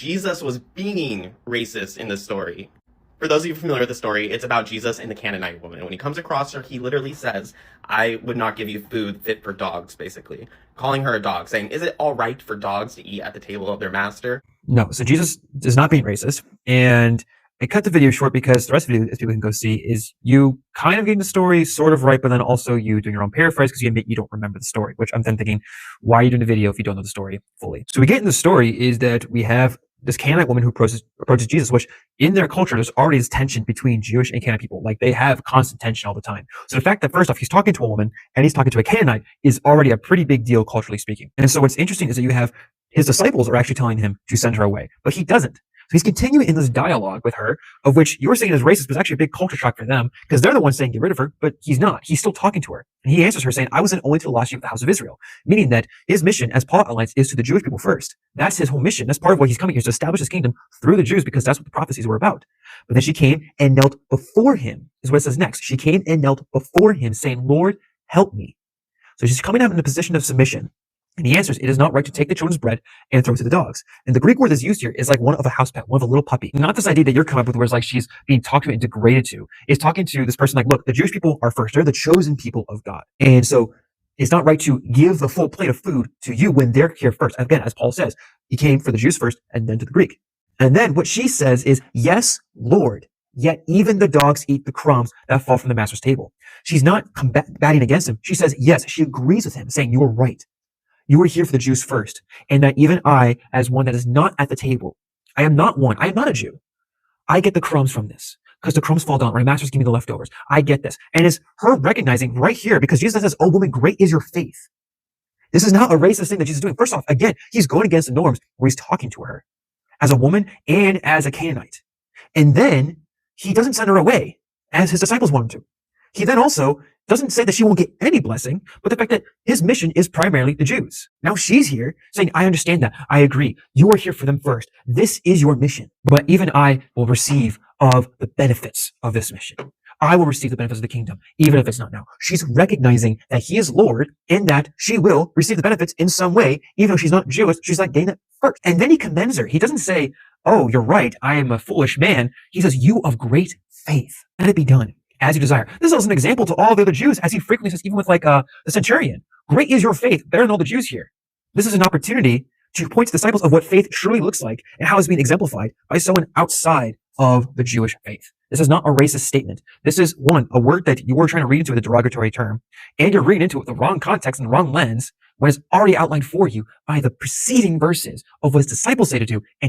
Jesus was being racist in this story. For those of you familiar with the story, it's about Jesus and the Canaanite woman. When he comes across her, he literally says, I would not give you food fit for dogs, basically. Calling her a dog, saying, is it all right for dogs to eat at the table of their master? No, so Jesus is not being racist. And I cut the video short because the rest of the video, as people can go see, is you kind of getting the story sort of right, but then also you doing your own paraphrase because you admit you don't remember the story, which I'm then thinking, why are you doing the video if you don't know the story fully? So we get in the story is that we have this Canaanite woman who approaches Jesus, which in their culture, there's already this tension between Jewish and Canaanite people. Like they have constant tension all the time. So the fact that first off, he's talking to a woman and he's talking to a Canaanite is already a pretty big deal culturally speaking. And so what's interesting is that you have his disciples are actually telling him to send her away, but he doesn't. So he's continuing in this dialogue with her, of which you're saying is racist, but it's actually a big culture shock for them because they're the ones saying get rid of her, but he's not. He's still talking to her. And he answers her saying, I was sent only to the lost sheep of the house of Israel, meaning that his mission, as Paul outlines, is to the Jewish people first. That's his whole mission. That's part of what he's coming here, is to establish his kingdom through the Jews because that's what the prophecies were about. But then she came and knelt before him, is what it says next. She came and knelt before him saying, Lord, help me. So she's coming out in a position of submission. And he answers, it is not right to take the children's bread and throw it to the dogs. And the Greek word that's used here is like one of a house pet, one of a little puppy. Not this idea that you're coming up with where it's like she's being talked to and degraded to. It's talking to this person like, look, the Jewish people are first. They're the chosen people of God. And so it's not right to give the full plate of food to you when they're here first. Again, as Paul says, he came for the Jews first and then to the Greek. And then what she says is, yes, Lord, yet even the dogs eat the crumbs that fall from the master's table. She's not combating against him. She says, yes, she agrees with him, saying, you are right. You were here for the Jews first, and that even I, as one that is not at the table, I am not one. I am not a Jew. I get the crumbs from this because the crumbs fall down. My masters give me the leftovers. I get this. And it's her recognizing right here because Jesus says, oh woman, great is your faith. This is not a racist thing that Jesus is doing. First off, again, he's going against the norms where he's talking to her as a woman and as a Canaanite. And then he doesn't send her away as his disciples want him to. He then also doesn't say that she won't get any blessing, but the fact that his mission is primarily the Jews. Now she's here saying, I understand that. I agree. You are here for them first. This is your mission. But even I will receive of the benefits of this mission. I will receive the benefits of the kingdom, even if it's not now. She's recognizing that he is Lord and that she will receive the benefits in some way, even though she's not Jewish. She's like getting it first. And then he commends her. He doesn't say, oh, you're right. I am a foolish man. He says, you of great faith. Let it be done as you desire. This is also an example to all the other Jews, as he frequently says, even with like the centurion. Great is your faith, better than all the Jews here. This is an opportunity to point to disciples of what faith truly looks like and how it's being exemplified by someone outside of the Jewish faith. This is not a racist statement. This is one, a word that you were trying to read into with a derogatory term, and you're reading into it with the wrong context and the wrong lens when it's already outlined for you by the preceding verses of what his disciples say to do, and he